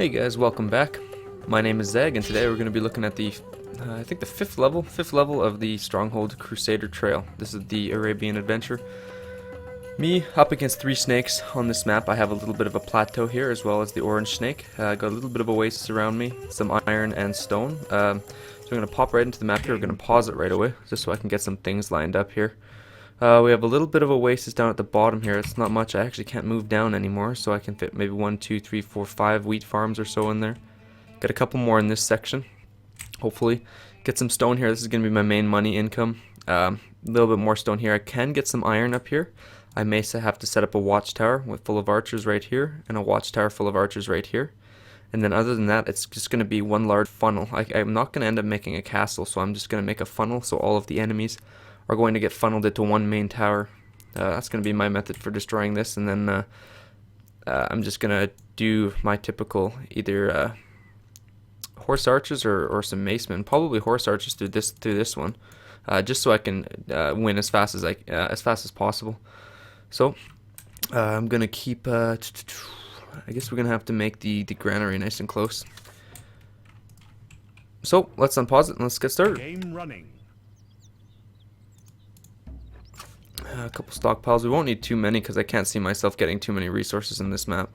Hey guys, welcome back. My name is Zag, and today we're going to be looking at the, I think the fifth level of the Stronghold Crusader trail. This is the Arabian adventure. Me up against 3 snakes on this map. I have a little bit of a plateau here, as well as the orange snake. Got a little bit of oasis around me, some iron and stone. So I'm going to pop right into the map here. We're going to pause it right away, just so I can get some things lined up here. We have a little bit of oasis down at the bottom here. It's not much. I actually can't move down anymore, so I can fit maybe 1, 2, 3, 4, 5 wheat farms or so in there. Get a couple more in this section, hopefully. Get some stone here. This is going to be my main money income. A little bit more stone here. I can get some iron up here. I may have to set up a watchtower full of archers right here, and a watchtower full of archers right here. And then other than that, it's just going to be one large funnel. I'm not going to end up making a castle, so I'm just going to make a funnel so all of the enemies are going to get funneled into one main tower. That's going to be my method for destroying this, and then I'm just going to do my typical either horse archers or some macemen, probably horse archers through this one, just so I can win as fast as possible. So I'm going to keep. I guess we're going to have to make the granary nice and close. So let's unpause it and let's get started. Game running. A couple stockpiles. We won't need too many because I can't see myself getting too many resources in this map.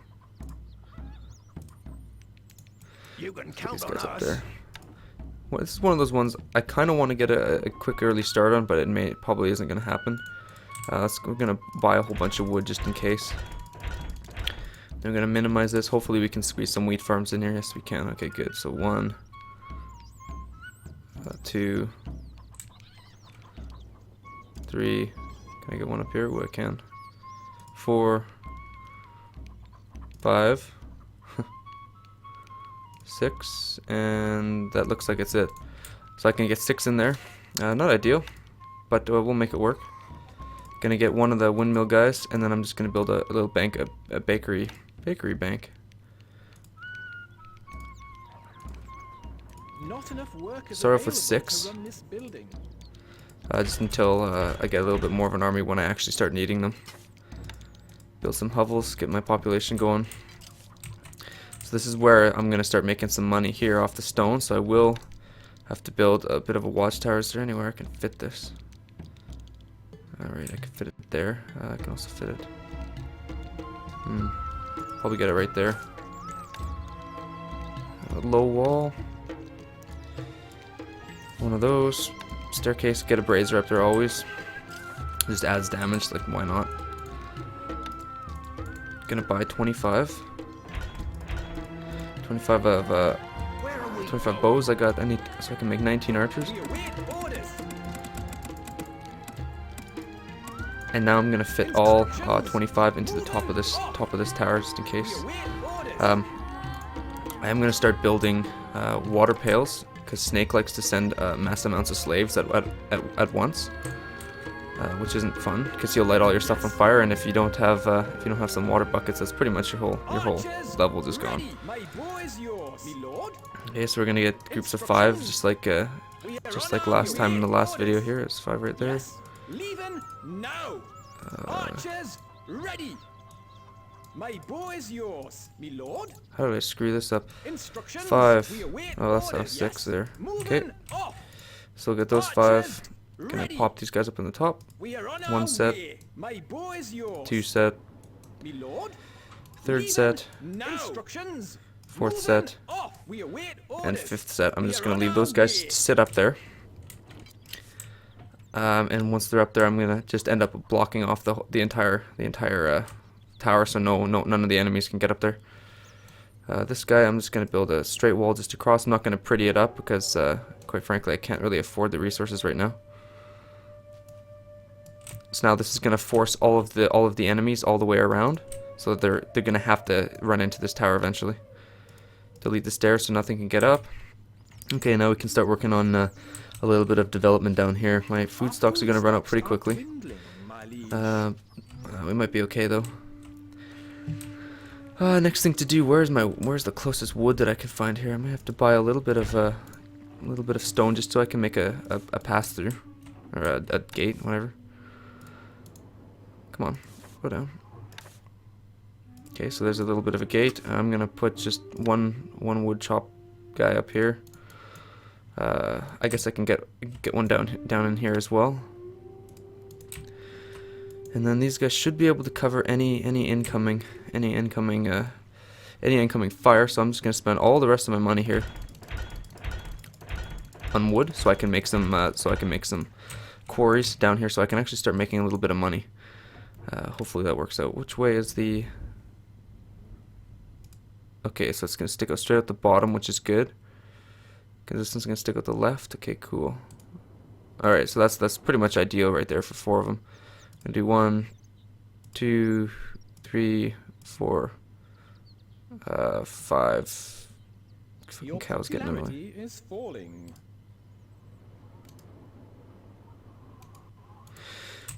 You can count These on guys up us. there. Well, this is one of those ones I kind of want to get a quick early start on, but it probably isn't going to happen. We're going to buy a whole bunch of wood just in case. Then we're going to minimize this. Hopefully we can squeeze some wheat farms in here. Yes, we can. Okay, good. So 1, 2, 3. Can I get one up here? Oh, I can. 4, 5, 6, and that looks like it's it. So I can get 6 in there. Not ideal, but we'll make it work. Gonna get one of the windmill guys, and then I'm just gonna build a little bank, a bakery bank. Not enough workers Start off with available 6. to run this building. Just until I get a little bit more of an army when I actually start needing them. Build some hovels, get my population going. So this is where I'm going to start making some money here off the stone, so I will have to build a bit of a watchtower. Is there anywhere I can fit this? Alright, I can fit it there. I can also fit it. Probably get it right there. A low wall. One of those. Staircase, get a brazier up there always. Just adds damage, like why not? Gonna buy 25. 25 of 25 bows. I need so I can make 19 archers. And now I'm gonna fit all 25 into the top of this tower just in case. I am gonna start building water pails, because Snake likes to send mass amounts of slaves at once, which isn't fun because he'll light all your stuff on fire, and if you don't have some water buckets, that's pretty much your whole level just gone. Okay, so we're gonna get groups of 5, just like last time in the last video here. It's 5 right there. Archers ready. My bow is yours, me lord. How did I screw this up? 5. 5. Oh, that's how 6 there. Okay. So we'll get those 5. Gonna pop these guys up in the top. 1 set. 2 set. 3rd set. 4th set. And 5th set. I'm just gonna leave those guys to sit up there. And once they're up there, I'm gonna just end up blocking off the entire tower, so none of the enemies can get up there. This guy, I'm just gonna build a straight wall just across. I'm not gonna pretty it up because, quite frankly, I can't really afford the resources right now. So now this is gonna force all of the enemies all the way around, so that they're gonna have to run into this tower eventually. Delete the stairs so nothing can get up. Okay, now we can start working on a little bit of development down here. My food stocks are gonna run out pretty quickly. We might be okay though. Next thing to do, where's the closest wood that I can find here? I might have to buy a little bit of stone just so I can make a pass through, or a gate, whatever. Come on, go down. Okay, so there's a little bit of a gate. I'm gonna put just one wood chop guy up here. I guess I can get one down in here as well. And then these guys should be able to cover any incoming fire. So I'm just gonna spend all the rest of my money here on wood, so I can make some quarries down here, so I can actually start making a little bit of money. Hopefully that works out. Which way is the? Okay, so it's gonna stick out straight out the bottom, which is good. Because this one's gonna stick out the left. Okay, cool. All right, so that's pretty much ideal right there for 4 of them. I'm gonna do 1, 2, 3, 4, 5. Fucking cows getting in the way. Is falling.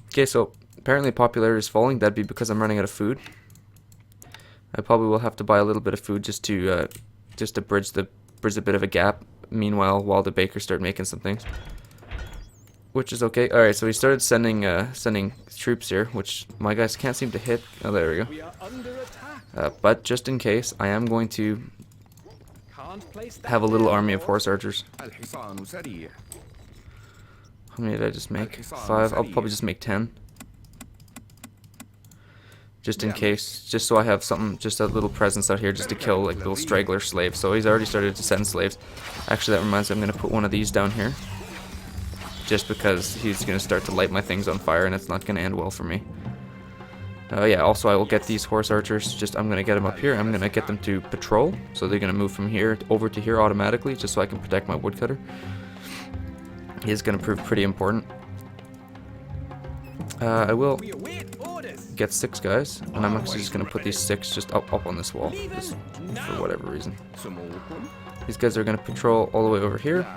Okay, so apparently popularity is falling. That'd be because I'm running out of food. I probably will have to buy a little bit of food just to bridge a bit of a gap. Meanwhile, while the bakers start making some things, which is okay. All right, so we started sending troops here, which my guys can't seem to hit. Oh, there we go. We are under attack. But just in case, I am going to have a little army of horse archers. How many did I just make? 5. I'll probably just make 10. Just in case, just so I have something, just a little presence out here just to kill like little straggler slaves. So he's already started to send slaves. Actually, that reminds me, I'm going to put one of these down here. Just because he's going to start to light my things on fire and it's not going to end well for me. Yeah, also I will get these horse archers, I'm going to get them up here. I'm going to get them to patrol. So they're going to move from here over to here automatically, just so I can protect my woodcutter. He is going to prove pretty important. I will get 6 guys, and I'm actually just going to put these 6 just up on this wall, just for whatever reason. These guys are going to patrol all the way over here.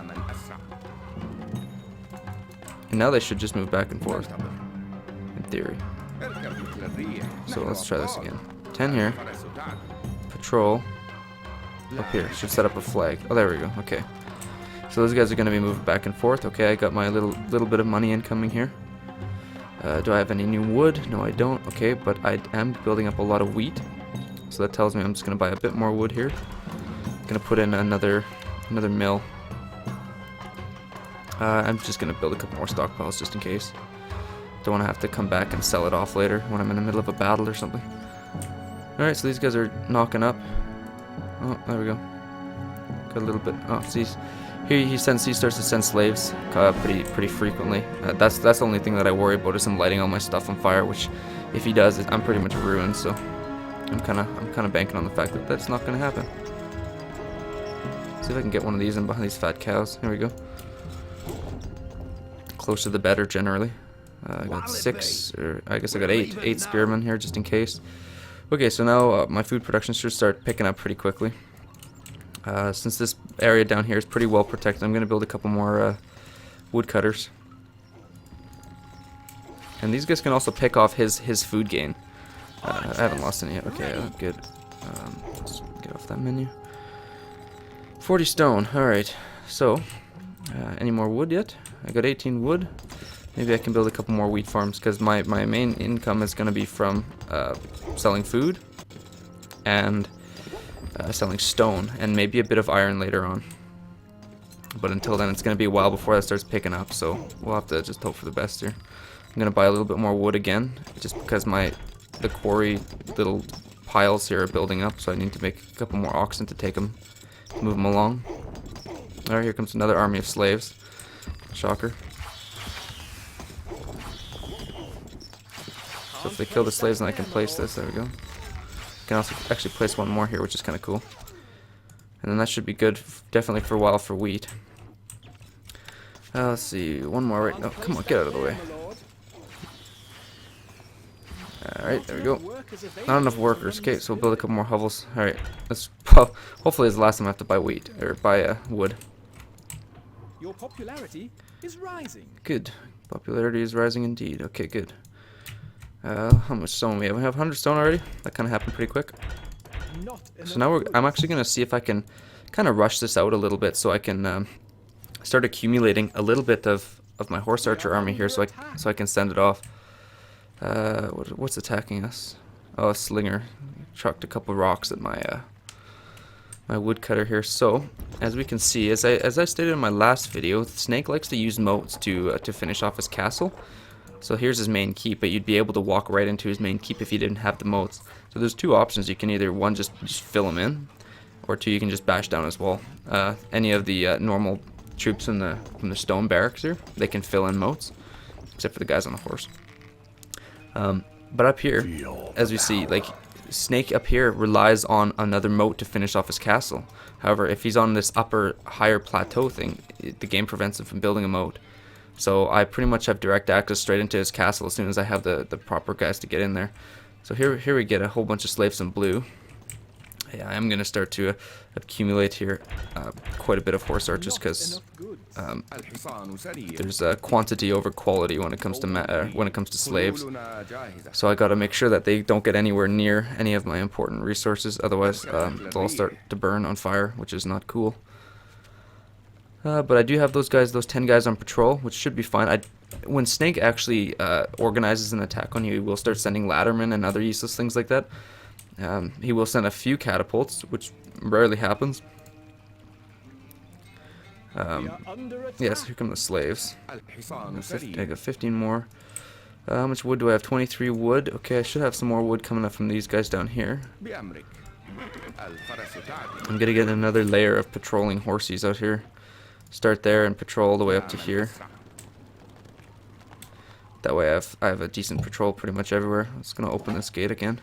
And now they should just move back and forth, in theory. So let's try this again. 10 here. Patrol. Up here. Should set up a flag. Oh, there we go. Okay. So those guys are going to be moving back and forth. Okay, I got my little bit of money incoming here. Do I have any new wood? No, I don't. Okay, but I am building up a lot of wheat. So that tells me I'm just going to buy a bit more wood here. I'm going to put in another mill. I'm just going to build a couple more stockpiles just in case. Don't want to have to come back and sell it off later when I'm in the middle of a battle or something. Alright, so these guys are knocking up. Oh, there we go. Got a little bit. Oh, see. He starts to send slaves pretty frequently. That's the only thing that I worry about is him lighting all my stuff on fire. Which, if he does, I'm pretty much ruined. So I'm kind of banking on the fact that that's not going to happen. See if I can get one of these in behind these fat cows. Here we go. Closer the better, generally. I got 6, or I guess I got 8 spearmen here just in case. Okay, so now my food production should start picking up pretty quickly. Since this area down here is pretty well protected, I'm going to build a couple more woodcutters. And these guys can also pick off his food gain. I haven't lost any yet. Okay, good. Let's get off that menu. 40 stone. Alright, so any more wood yet? I got 18 wood. Maybe I can build a couple more wheat farms, because my main income is going to be from selling food and selling stone, and maybe a bit of iron later on. But until then, it's going to be a while before that starts picking up, so we'll have to just hope for the best here. I'm going to buy a little bit more wood again, just because the quarry little piles here are building up, so I need to make a couple more oxen to move them along. Alright, here comes another army of slaves. Shocker. So if they kill the slaves, then I can place this. There we go. I can also actually place one more here, which is kind of cool. And then that should be good, definitely for a while for wheat. Let's see, one more right now. Come on, get out of the way. Alright, there we go. Not enough workers. Okay, so we'll build a couple more hovels. Alright, hopefully it's the last time I have to buy wheat, or buy wood. Your popularity is rising. Good. Popularity is rising indeed. Okay, good. How much stone we have? We have 100 stone already. That kind of happened pretty quick. So now I'm actually going to see if I can kind of rush this out a little bit, so I can start accumulating a little bit of my horse archer army here, so I can send it off. What's attacking us? Oh, a slinger. chucked a couple rocks at my woodcutter here. So, as we can see, as I stated in my last video, Snake likes to use moats to finish off his castle. So here's his main keep, but you'd be able to walk right into his main keep if you didn't have the moats. So there's two options. You can either, one, just fill him in, or two, you can just bash down his wall. Any of the normal troops from the stone barracks here, they can fill in moats, except for the guys on the horse. But up here, as we see, like, Snake up here relies on another moat to finish off his castle. However, if he's on this higher plateau thing, the game prevents him from building a moat. So I pretty much have direct access straight into his castle as soon as I have the proper guys to get in there. So here we get a whole bunch of slaves in blue. Yeah, I'm going to start to accumulate here quite a bit of horse archers, because there's quantity over quality when it comes to slaves. So I got to make sure that they don't get anywhere near any of my important resources, otherwise they'll all start to burn on fire, which is not cool. But I do have those 10 guys on patrol, which should be fine. When Snake actually organizes an attack on you, he will start sending laddermen and other useless things like that. He will send a few catapults, which rarely happens. Yes, here come the slaves. I got 15 more. How much wood do I have? 23 wood. Okay, I should have some more wood coming up from these guys down here. I'm gonna get another layer of patrolling horses out here. Start there and patrol all the way up to here. That way I have a decent patrol pretty much everywhere. I'm just gonna open this gate again.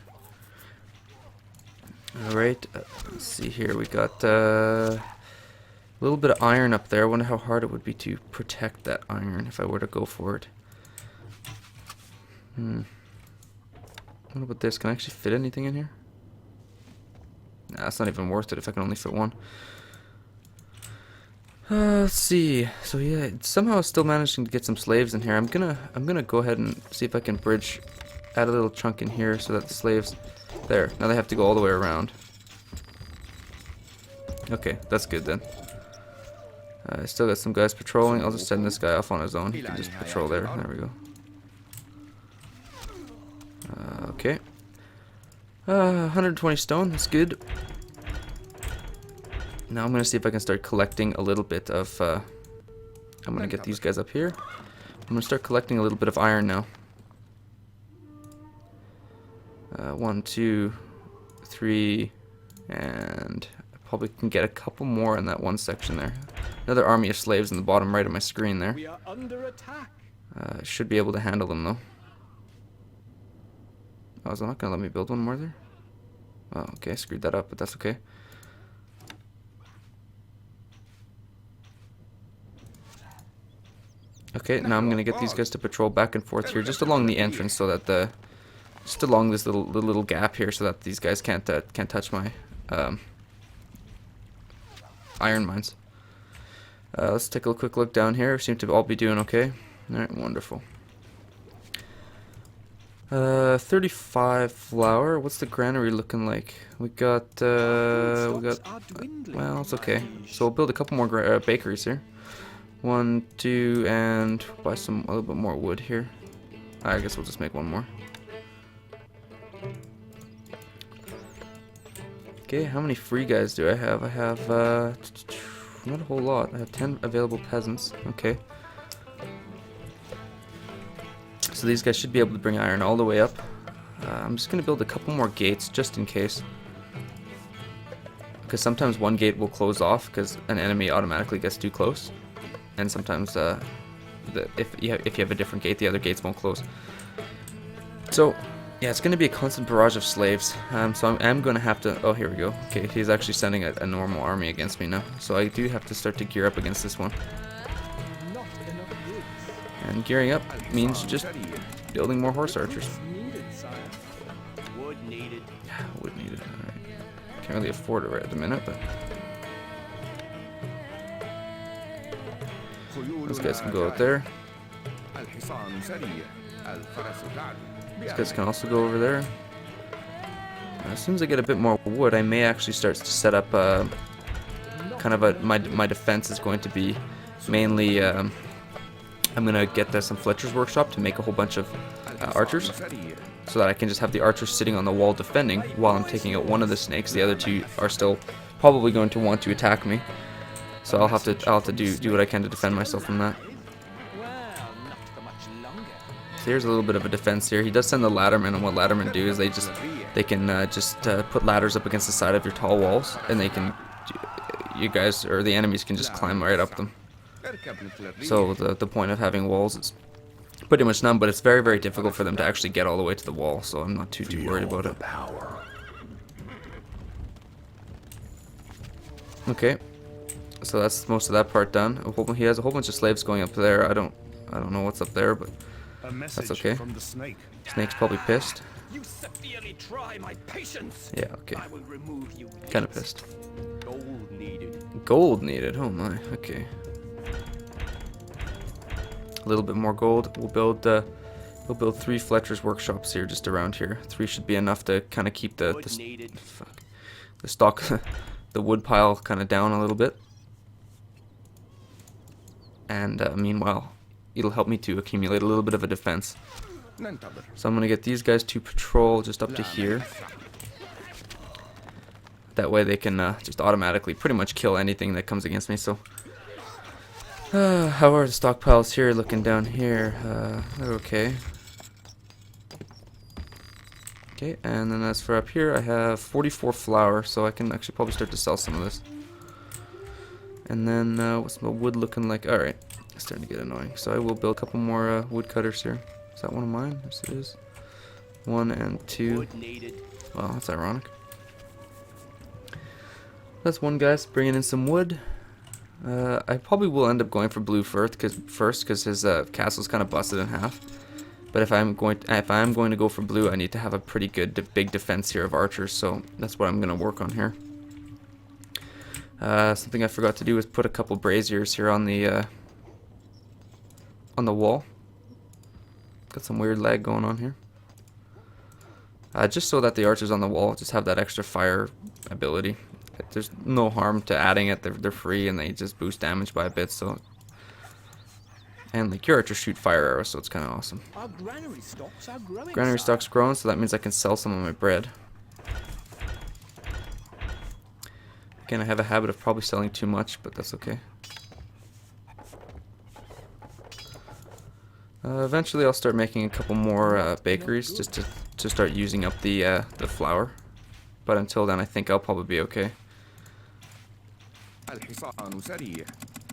Alright, let's see here. We got a little bit of iron up there. I wonder how hard it would be to protect that iron if I were to go for it. What about this? Can I actually fit anything in here? Nah, it's not even worth it if I can only fit one. Let's see. So yeah, somehow still managing to get some slaves in here. I'm gonna go ahead and see if I can add a little chunk in here so that the slaves, there. Now they have to go all the way around. Okay, that's good then. I still got some guys patrolling. I'll just send this guy off on his own. He can just patrol there. There we go. Okay. 120 stone. That's good. Now I'm going to see if I can start collecting a little bit of... I'm going to get these guys up here. I'm going to start collecting a little bit of iron now. 1, 2, 3, and I probably can get a couple more in that one section there. Another army of slaves in the bottom right of my screen there. We are under attack. Should be able to handle them though. Oh, is that not going to let me build one more there? Oh, okay, I screwed that up, but that's okay. Okay, now I'm going to get these guys to patrol back and forth here, just along the entrance, so that just along this little gap here, so that these guys can't touch my iron mines. Let's take a quick look down here. We seem to all be doing okay. Alright, wonderful. 35 flour. What's the granary looking like? We got well, it's okay. So we'll build a couple more bakeries here. 1, 2, and buy a little bit more wood here. I guess we'll just make one more. Okay, how many free guys do I have? I have not a whole lot. I have 10 available peasants. Okay. So these guys should be able to bring iron all the way up. I'm just going to build a couple more gates just in case. Because sometimes one gate will close off because an enemy automatically gets too close. And sometimes if you have a different gate, the other gates won't close. So yeah, it's going to be a constant barrage of slaves. So I'm going to have to... Oh, here we go. Okay, he's actually sending a normal army against me now. So I do have to start to gear up against this one. And gearing up means just building more horse archers. Wood needed. Yeah, wood needed. Alright. Can't really afford it right at the minute, but... Those guys can go out there. These guys can also go over there. As soon as I get a bit more wood, I may actually start to set up kind of my defense is going to be mainly I'm gonna get some Fletcher's workshop to make a whole bunch of archers. so that I can just have the archers sitting on the wall defending while I'm taking out one of the snakes. The other two are still probably going to want to attack me, so I'll have to do what I can to defend myself from that. So here's a little bit of a defense here. He does send the laddermen, and what laddermen do is they can put ladders up against the side of your tall walls, and they can, you guys or the enemies can just climb right up them. So the point of having walls is pretty much none, but it's very, very difficult for them to actually get all the way to the wall, so I'm not too worried about it. Okay, so that's most of that part done. He has a whole bunch of slaves going up there. I don't know what's up there, but that's okay. Snake's probably pissed. You severely try my patience. Yeah, okay. I will remove you. Kind of pissed. Gold needed. Gold needed. Oh my. Okay. A little bit more gold. We'll build 3 Fletcher's workshops here, just around here. 3 should be enough to kind of keep the stock, the wood pile kind of down a little bit. And meanwhile, it'll help me to accumulate a little bit of a defense. So I'm going to get these guys to patrol just up to here. That way they can just automatically pretty much kill anything that comes against me. So, how are the stockpiles here looking down here? They're okay. Okay, and then as for up here, I have 44 flour, so I can actually probably start to sell some of this. And then, what's my wood looking like? Alright, it's starting to get annoying. So I will build a couple more wood cutters here. Is that one of mine? Yes, it is. 1 and 2. Well, that's ironic. That's one guy's bringing in some wood. I probably will end up going for blue first, because his castle's kind of busted in half. But if I'm going to go for blue, I need to have a pretty good big defense here of archers. So that's what I'm going to work on here. Something I forgot to do is put a couple braziers here on the wall. Got some weird lag going on here. Just so that the archers on the wall just have that extra fire ability. There's no harm to adding it. They're free and they just boost damage by a bit. So, and like your archers shoot fire arrows, so it's kind of awesome. Our granary stocks are growing. Granary stock's growing, so that means I can sell some of my bread. Again, I have a habit of probably selling too much, but that's okay. Eventually, I'll start making a couple more bakeries just to start using up the flour. But until then, I think I'll probably be okay.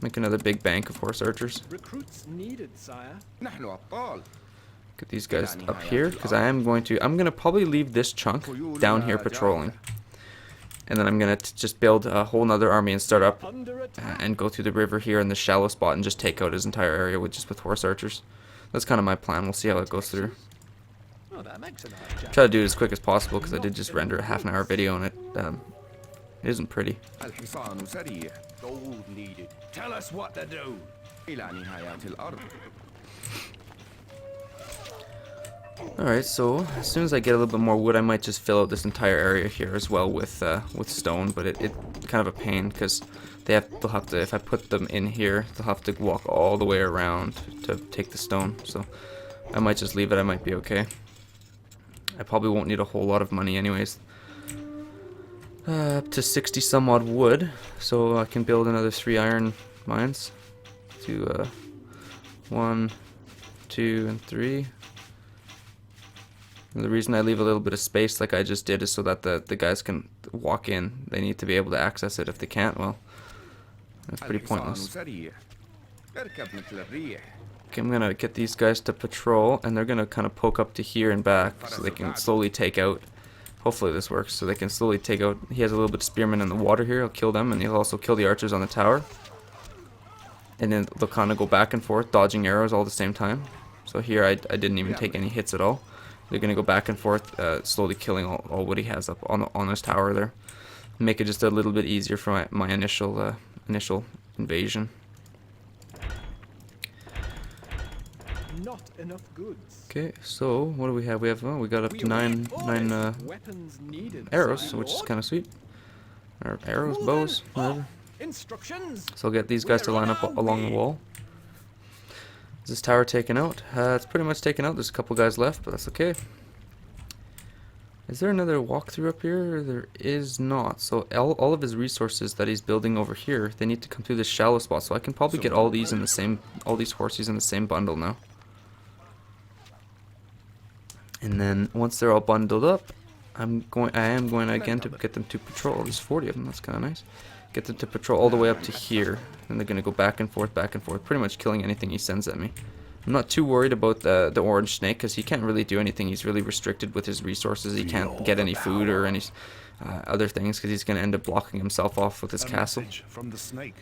Make another big bank of horse archers. Recruits needed, sire. Get these guys up here, because I'm gonna probably leave this chunk down here patrolling. And then I'm gonna just build a whole nother army and start up and go through the river here in the shallow spot and just take out his entire area with horse archers. That's kind of my plan. We'll see how it goes through. Oh, that makes a nice job. Try to do it as quick as possible, because I did just render a half-an-hour video and it isn't pretty. Gold needed. Tell us what to do. Alright, so as soon as I get a little bit more wood, I might just fill out this entire area here as well with stone, but it kind of a pain, because they'll have to, if I put them in here, they'll have to walk all the way around to take the stone. So I might just leave it. I might be okay. I probably won't need a whole lot of money anyways. Up to 60 some odd wood, so I can build another 3 iron mines. 1, 2, and 3. And the reason I leave a little bit of space like I just did is so that the guys can walk in. They need to be able to access it. If they can't, well, that's pretty pointless. Okay, I'm gonna get these guys to patrol, and they're gonna kind of poke up to here and back so they can slowly take out. Hopefully this works, so they can slowly take out. He has a little bit of spearmen in the water here. He'll kill them, and he'll also kill the archers on the tower. And then they'll kind of go back and forth, dodging arrows all at the same time. So here I didn't even take any hits at all. They're gonna go back and forth, slowly killing all what he has up on his tower there. Make it just a little bit easier for my initial invasion. Not enough goods. Okay, so what do we have? We got up to nine Weapons needed, arrows, which is kind of sweet. Or arrows, bows, whatever. Instructions. So I'll get these guys to line up along the wall. Is this tower taken out? It's pretty much taken out. There's a couple guys left, but that's okay. Is there another walkthrough up here? There is not. So all of his resources that he's building over here, they need to come through this shallow spot. So I can probably get all these in the same, all these horses in the same bundle now. And then once they're all bundled up, I am going again to get them to patrol. There's 40 of them. That's kind of nice. Get them to patrol all the way up to here, and they're gonna go back and forth, pretty much killing anything he sends at me. I'm not too worried about the orange snake because he can't really do anything. He's really restricted with his resources. He can't get any food or any other things because he's going to end up blocking himself off with his castle. From the snake.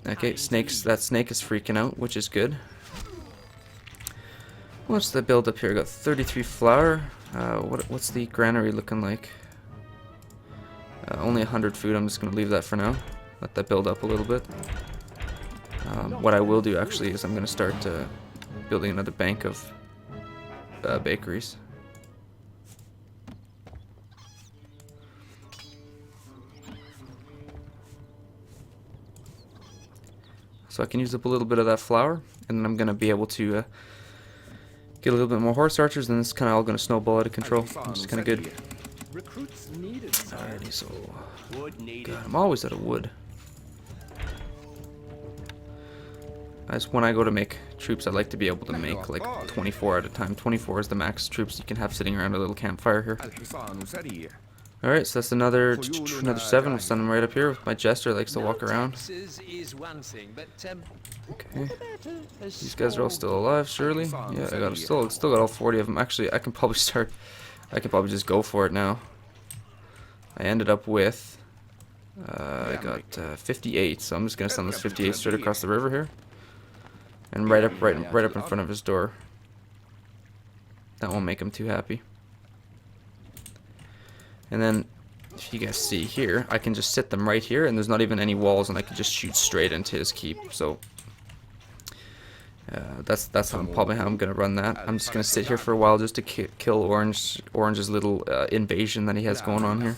Okay, that snake is freaking out, which is good. What's the build up here? Got 33 flour. What's the granary looking like? Only 100 food. I'm just going to leave that for now. Let that build up a little bit. What I will do actually is I'm going to start building another bank of bakeries. So I can use up a little bit of that flour, and then I'm going to be able to get a little bit more horse archers, and this is kind of all going to snowball out of control, which is kind of good. Recruits needed. Alrighty, so God, I'm always out of wood. When I go to make troops, I like to be able to make like 24 at a time. 24 is the max troops you can have sitting around a little campfire here. Alright, so that's another 7. We'll send them right up here. With my jester likes to walk around. Okay. These guys are all still alive, surely. Yeah, I got still got all 40 of them. Actually, I can probably just go for it now. I ended up with I got 58, so I'm just gonna send this 58 straight across the river here. And right up in front of his door. That won't make him too happy. And then, if you guys see here, I can just sit them right here, and there's not even any walls, and I can just shoot straight into his keep. So that's probably how I'm gonna run that. I'm just gonna sit here for a while just to kill Orange's little invasion that he has going on here.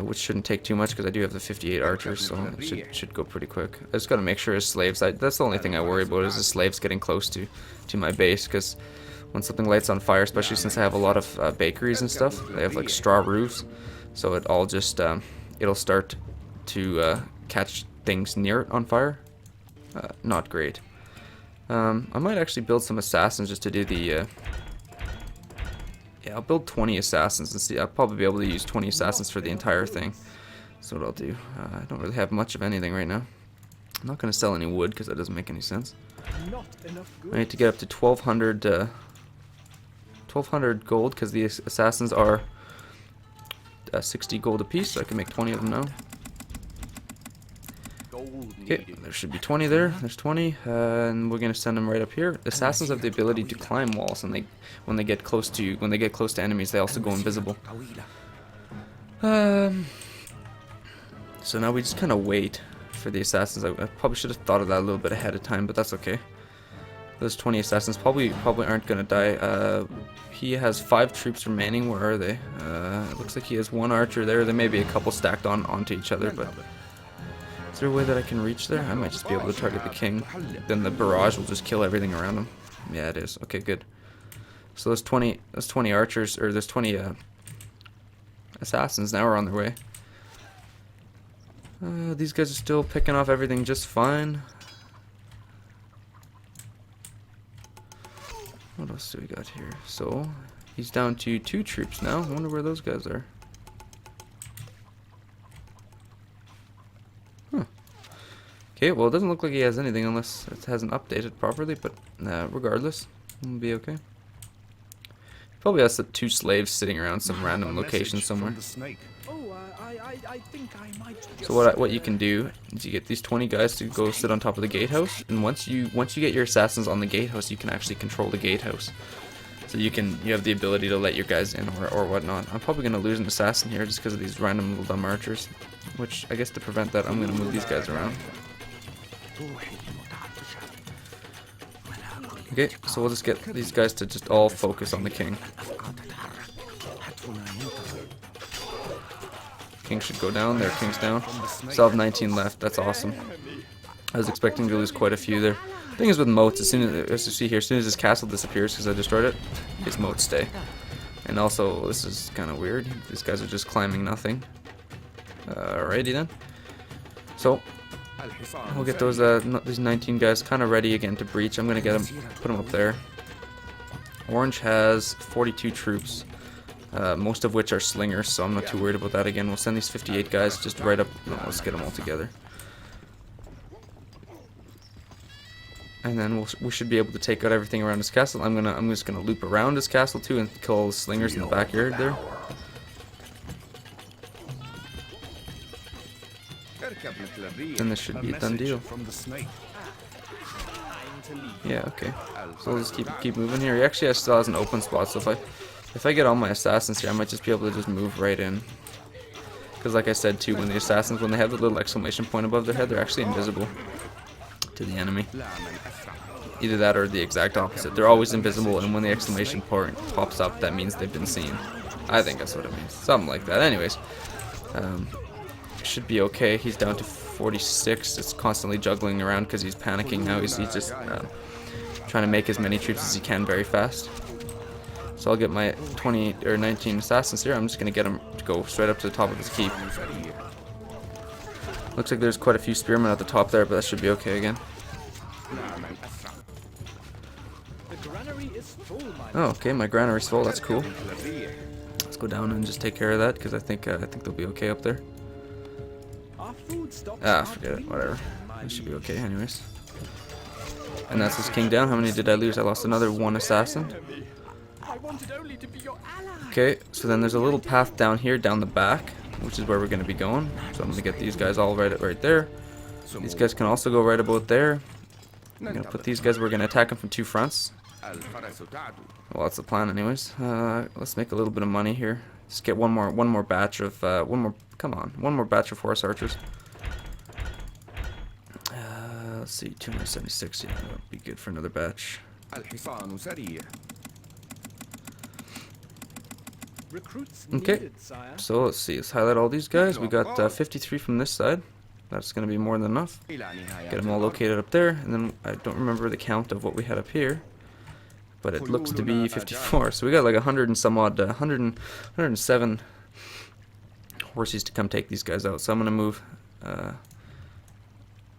Which shouldn't take too much because I do have the 58 archers, so it should go pretty quick. I just gotta make sure his slaves. That's the only thing I worry about is the slaves getting close to my base, because when something lights on fire, especially since I have a lot of bakeries and stuff, they have like straw roofs, so it all just it'll start to catch things near it on fire. Not great. I might actually build some assassins just to do the. Yeah, I'll build 20 assassins and see. I'll probably be able to use 20 assassins for the entire thing. That's what I'll do. I don't really have much of anything right now. I'm not going to sell any wood because that doesn't make any sense. I need to get up to 1,200 gold because the assassins are 60 gold apiece, so I can make 20 of them now. Okay, there should be 20 there. There's 20, and we're gonna send them right up here. Assassins have the ability to climb walls, and when they get close to enemies, they also go invisible. So now we just kind of wait for the assassins. I probably should have thought of that a little bit ahead of time, but that's okay. Those 20 assassins probably aren't gonna die. He has 5 troops remaining. Where are they? It looks like he has 1 archer there. There may be a couple stacked onto each other, but. Is there a way that I can reach there? I might just be able to target the king. Then the barrage will just kill everything around him. Yeah, it is. Okay, good. So those 20 archers, or there's 20 assassins now are on their way. These guys are still picking off everything just fine. What else do we got here? So he's down to 2 troops now. I wonder where those guys are. Okay, well, it doesn't look like he has anything unless it hasn't updated properly, but regardless, it'll be okay. He probably has 2 slaves sitting around some random location somewhere. So what you can do is you get these 20 guys to go sit on top of the gatehouse, and once you get your assassins on the gatehouse, you can actually control the gatehouse. So you have the ability to let your guys in or whatnot. I'm probably gonna lose an assassin here just because of these random little dumb archers, which I guess to prevent that, I'm gonna move these guys around. Okay, so we'll just get these guys to just all focus on the king. King should go down. There, king's down. Still have 19 left. That's awesome. I was expecting to lose quite a few there. The thing is with moats, as you see here, as soon as his castle disappears because I destroyed it, his moats stay. And also, this is kind of weird. These guys are just climbing nothing. Alrighty then. So, we'll get those these 19 guys kind of ready again to breach. I'm gonna get them, put them up there. Orange has 42 troops, most of which are slingers, so I'm not too worried about that. Again, we'll send these 58 guys just right up. No, let's get them all together. And then we should be able to take out everything around his castle. I'm just gonna loop around his castle too and kill all the slingers in the backyard there. Then this should be a done deal. Yeah, okay. So we'll just keep moving here. He actually still has an open spot, so if I get all my assassins here, I might just be able to just move right in. Because like I said too, when the assassins, when they have the little exclamation point above their head, they're actually invisible to the enemy. Either that or the exact opposite. They're always invisible, and when the exclamation point pops up, that means they've been seen. I think that's what it means. Something like that. Anyways, should be okay. He's down to 46. It's constantly juggling around because he's panicking now. He's just trying to make as many troops as he can very fast. So I'll get my 20 or 19 assassins here. I'm just going to get them to go straight up to the top of his keep. Looks like there's quite a few spearmen at the top there, but that should be okay again. Oh, okay, my granary's full. That's cool. Let's go down and just take care of that because I think they'll be okay up there. Ah, forget it. Whatever. It should be okay, anyways. And that's his king down. How many did I lose? I lost another one assassin. Okay, so then there's a little path down here, down the back, which is where we're going to be going. So I'm going to get these guys all right there. These guys can also go right about there. I'm going to put these guys, we're going to attack them from two fronts. Well, that's the plan anyways. Let's make a little bit of money here. Just get one more batch of, one more batch of horse archers. Let's see, 276, yeah, that would be good for another batch. Okay, so let's see, let's highlight all these guys. We got 53 from this side. That's going to be more than enough. Get them all located up there, and then I don't remember the count of what we had up here, but it looks to be 54. So we got like 100 and some odd, 107 horses to come take these guys out. So I'm going to move.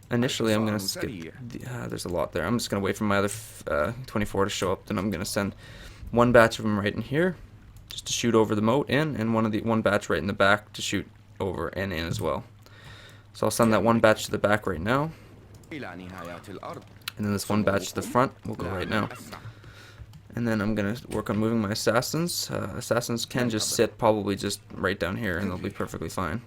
Initially, I'm going to skip. There's a lot there. I'm just going to wait for my other 24 to show up. Then I'm going to send one batch of them right in here, just to shoot over the moat in, and one batch right in the back to shoot over and in as well. So I'll send that one batch to the back right now, and then this one batch to the front will go right now. And then I'm going to work on moving my assassins. Assassins can just sit probably just right down here, and they'll be perfectly fine.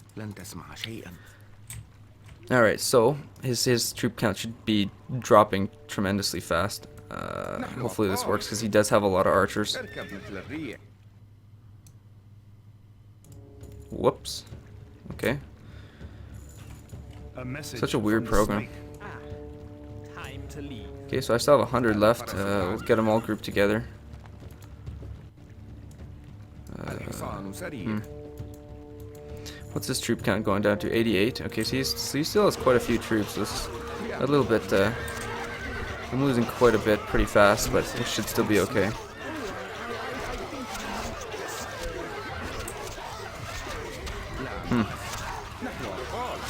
Alright, so his troop count should be dropping tremendously fast. Hopefully this works, because he does have a lot of archers. Whoops. Okay. Such a weird program. Okay, so I still have 100 left. We'll get them all grouped together. What's his troop count going down to? 88. Okay, so he still has quite a few troops. So this is a little bit. I'm losing quite a bit pretty fast, but it should still be okay.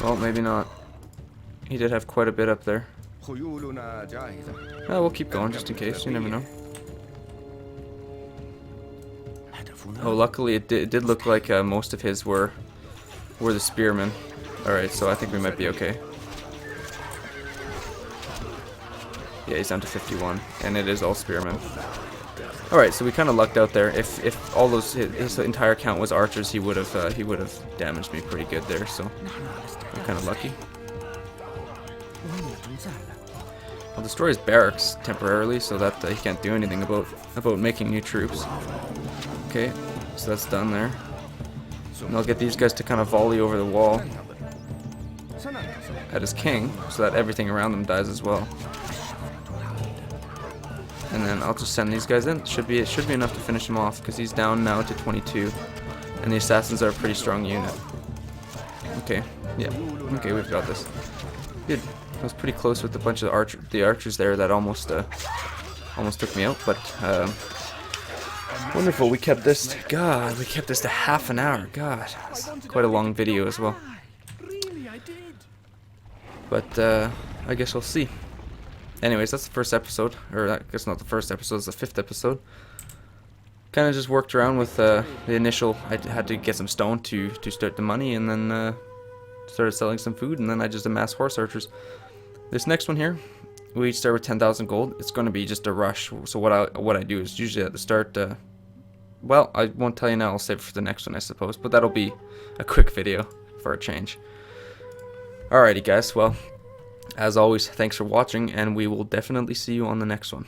Well, maybe not. He did have quite a bit up there. We'll keep going just in case. You never know. Oh, luckily it did look like most of his were the spearmen. Alright, so I think we might be okay. Yeah, he's down to 51, and it is all spearmen. Alright, so we kind of lucked out there. If all those his entire count was archers, he would have damaged me pretty good there. So we're kind of lucky. I'll destroy his barracks temporarily so that he can't do anything about making new troops. Okay, so that's done there. And I'll get these guys to kind of volley over the wall at his king, so that everything around them dies as well. And then I'll just send these guys in. It should be enough to finish him off, because he's down now to 22, and the assassins are a pretty strong unit. Okay, yeah, okay, we've got this. Good. I was pretty close with a bunch of the archers there that almost took me out, but Wonderful, we kept this, God, we kept this to half an hour, God. That's quite a long video as well. Really, I did. But, I guess we'll see. Anyways, that's the first episode, or I guess not the first episode, it's the 5th episode. Kind of just worked around with the initial, I had to get some stone to start the money, and then started selling some food, and then I just amassed horse archers. This next one here, we start with 10,000 gold. It's going to be just a rush. So what I do is usually at the start, well, I won't tell you now, I'll save it for the next one, I suppose, but that'll be a quick video for a change. Alrighty guys, well, as always, thanks for watching, and we will definitely see you on the next one.